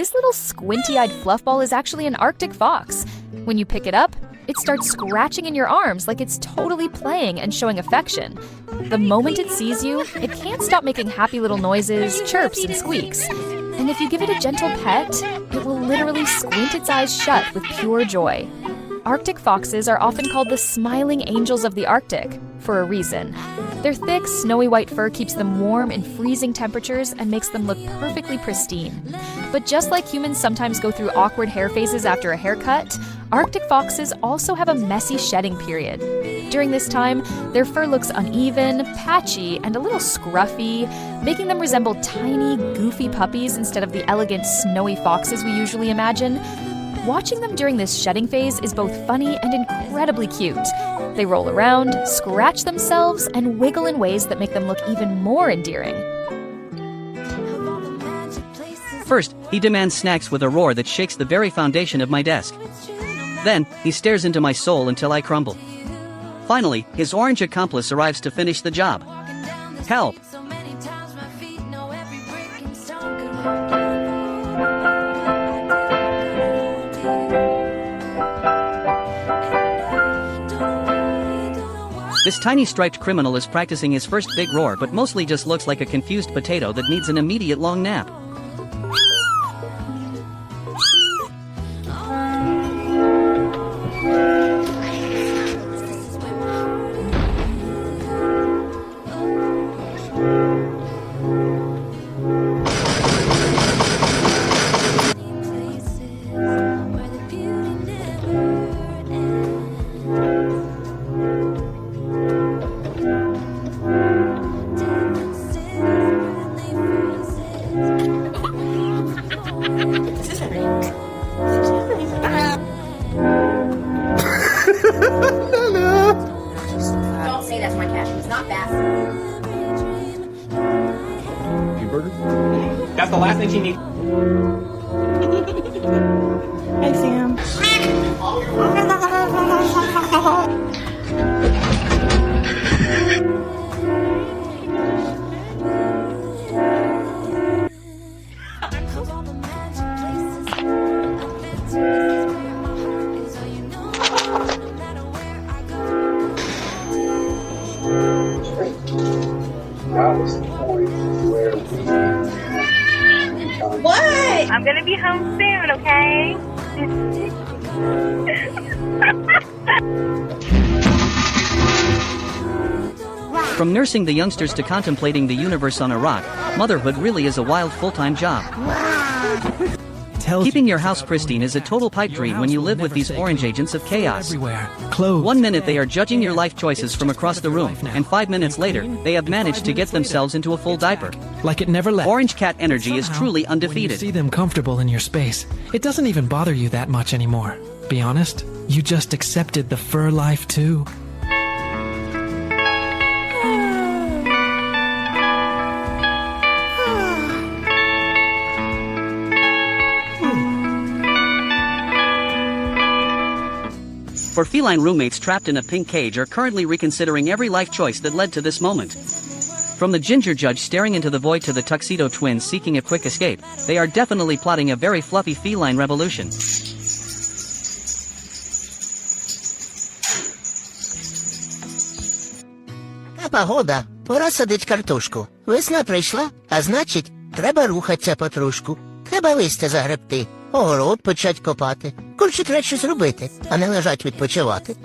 This little squinty-eyed fluffball is actually an Arctic fox. When you pick it up, it starts scratching in your arms like it's totally playing and showing affection. The moment it sees you, it can't stop making happy little noises, chirps, and squeaks. And if you give it a gentle pet, it will literally squint its eyes shut with pure joy. Arctic foxes are often called the smiling angels of the Arctic, for a reason. Their thick, snowy white fur keeps them warm in freezing temperatures and makes them look perfectly pristine. But just like humans sometimes go through awkward hair phases after a haircut, Arctic foxes also have a messy shedding period. During this time, their fur looks uneven, patchy, and a little scruffy, making them resemble tiny, goofy puppies instead of the elegant, snowy foxes we usually imagine. Watching them during this shedding phase is both funny and incredibly cute. They roll around, scratch themselves, and wiggle in ways that make them look even more endearing. First, he demands snacks with a roar that shakes the very foundation of my desk. Then, he stares into my soul until I crumble. Finally, his orange accomplice arrives to finish the job. Help! This tiny striped criminal is practicing his first big roar but mostly just looks like a confused potato that needs an immediate long nap. Don't say that's my cat. He's not fast. Burger? That's the last thing she needs. Hey, Sam. What? I'm gonna be home soon, okay? From nursing the youngsters to contemplating the universe on a rock, motherhood really is a wild full-time job. Keeping your house pristine is a total pipe dream when you live with these orange agents of chaos. One minute they are judging your life choices from across the room, and 5 minutes later, they have managed to get themselves into a full diaper. Like it never left. Orange cat energy is truly When you undefeated. see them comfortable in your space, it doesn't even bother you that much anymore. Be honest, you just accepted the fur life too. For feline roommates trapped in a pink cage are currently reconsidering every life choice that led to this moment. From the ginger judge staring into the void to the tuxedo twins seeking a quick escape, they are definitely plotting a very fluffy feline revolution. Погода, пора садить картошку. Весна прийшла, а значить, треба рухатися потрошку. Треба листя загребти, огород почать копати. Коротше, треба щось робити, а не лежать відпочивати.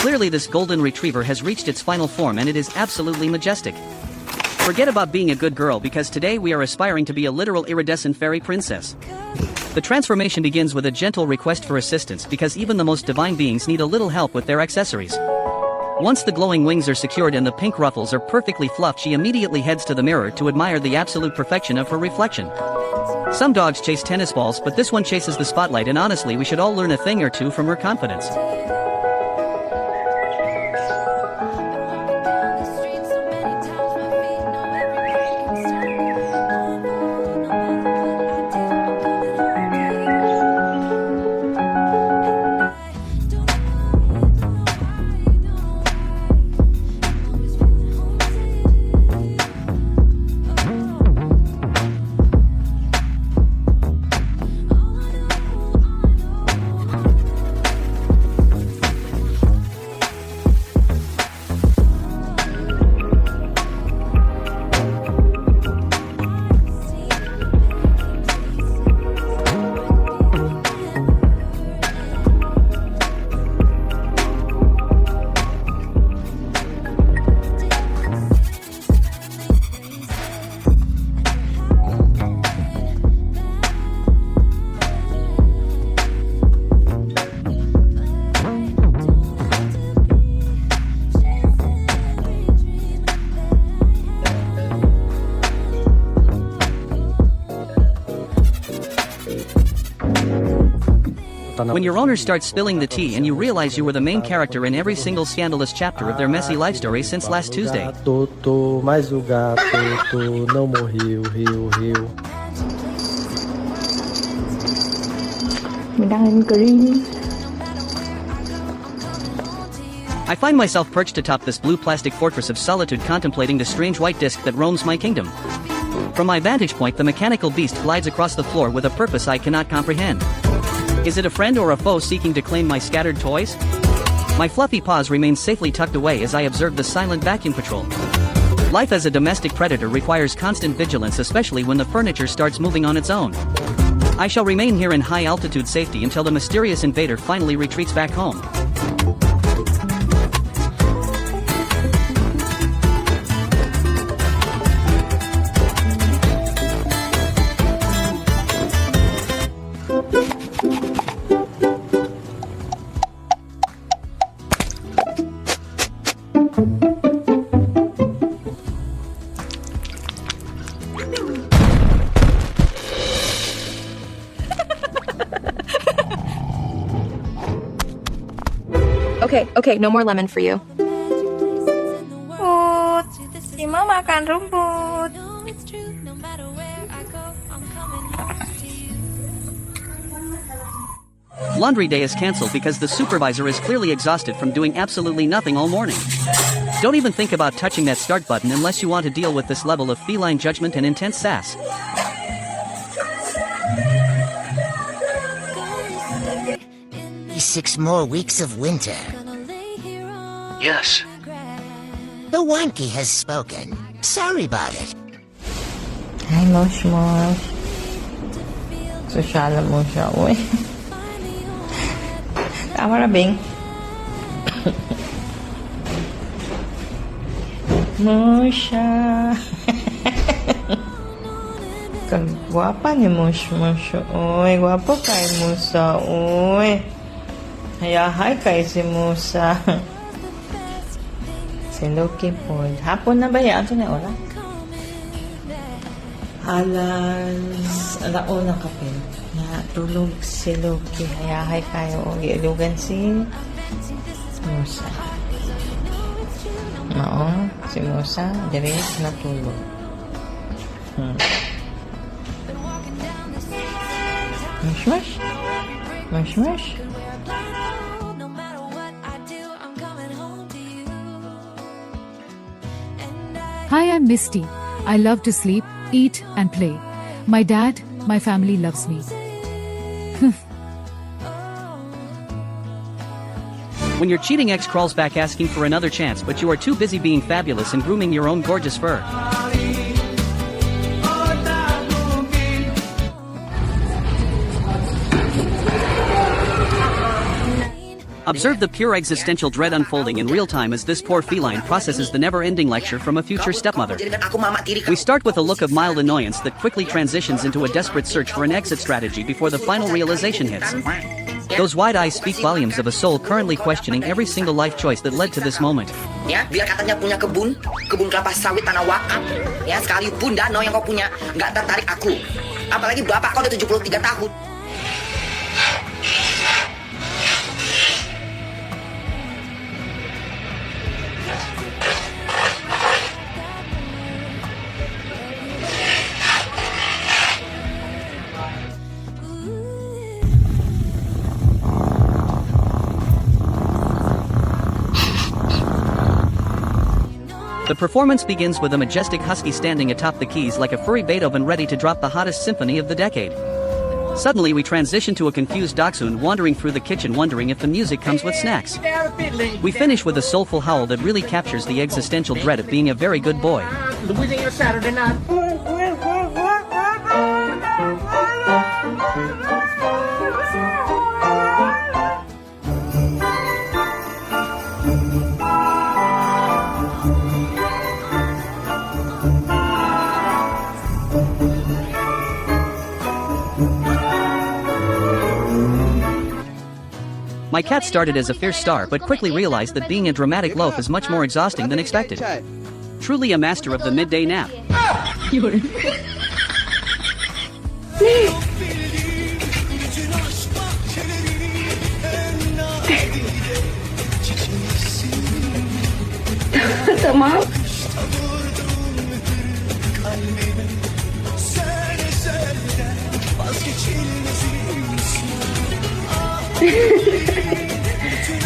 Clearly this golden retriever has reached its final form and it is absolutely majestic. Forget about being a good girl because today we are aspiring to be a literal iridescent fairy princess. The transformation begins with a gentle request for assistance because even the most divine beings need a little help with their accessories. Once the glowing wings are secured and the pink ruffles are perfectly fluffed, she immediately heads to the mirror to admire the absolute perfection of her reflection. Some dogs chase tennis balls, but this one chases the spotlight, and honestly we should all learn a thing or two from her confidence. When your owner starts spilling the tea and you realize you were the main character in every single scandalous chapter of their messy life story since last Tuesday. Mas o gato não morreu, riu. Mình đang ăn green. I find myself perched atop this blue plastic fortress of solitude contemplating the strange white disc that roams my kingdom. From my vantage point, the mechanical beast glides across the floor with a purpose I cannot comprehend. Is it a friend or a foe seeking to claim my scattered toys? My fluffy paws remain safely tucked away as I observe the silent vacuum patrol. Life as a domestic predator requires constant vigilance, especially when the furniture starts moving on its own. I shall remain here in high-altitude safety until the mysterious invader finally retreats back home. Okay, no more lemon for you. Rumput. Cima makan rumput. Laundry day is cancelled because the supervisor is clearly exhausted from doing absolutely nothing all morning. Don't even think about touching that start button unless you want to deal with this level of feline judgment and intense sass. 6 more weeks of winter. Yes. The Wanky has spoken. Sorry about it. Hi, Mosh. Sosyal mo siya, uy. Tama na, Bing. Mosha. Kagwapa ni Mosh. Uy, gwapo kay Musa, uy. Hayahay kay si Musa. Si Loki po. Hapon na ba yan? Ito na oras? Alauna kape. Natulog si Loki. Hayahay kayo. Ilugan si Musa. Oo, si Musa. Diret natulog. Mush. Hi, I'm Misty. I love to sleep, eat, and play. My dad, my family loves me. When your cheating ex crawls back asking for another chance, but you are too busy being fabulous and grooming your own gorgeous fur. Observe the pure existential dread unfolding in real time as this poor feline processes the never-ending lecture from a future stepmother. We start with a look of mild annoyance that quickly transitions into a desperate search for an exit strategy before the final realization hits. Those wide eyes speak volumes of a soul currently questioning every single life choice that led to this moment. Ya, biar katanya punya kebun kelapa sawit tanah wakaf. Ya, sekalipun danau yang kau punya nggak tertarik aku. Apalagi bapak kau udah 73 tahun. The performance begins with a majestic husky standing atop the keys like a furry Beethoven ready to drop the hottest symphony of the decade. Suddenly we transition to a confused dachshund wandering through the kitchen wondering if the music comes with snacks. We finish with a soulful howl that really captures the existential dread of being a very good boy. Losing your Saturday night. My cat started as a fierce star but quickly realized that being a dramatic loaf is much more exhausting than expected. Truly a master of the midday nap. Tamam.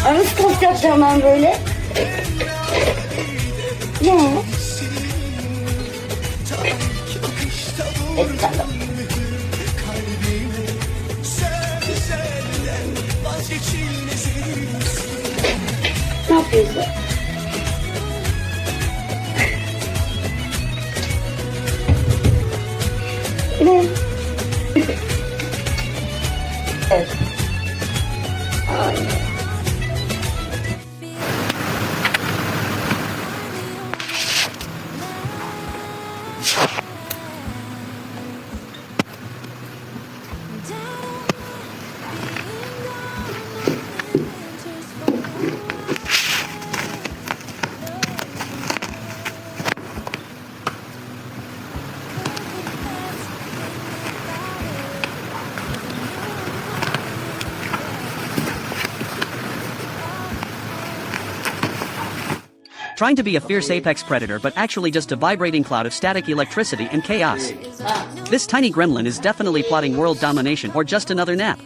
Nasıl tost yapacağım ben böyle? Ne? Tamam. Ne yapıyorsun? Ne? Evet. Aynen. Trying to be a fierce apex predator but actually just a vibrating cloud of static electricity and chaos. This tiny gremlin is definitely plotting world domination or just another nap.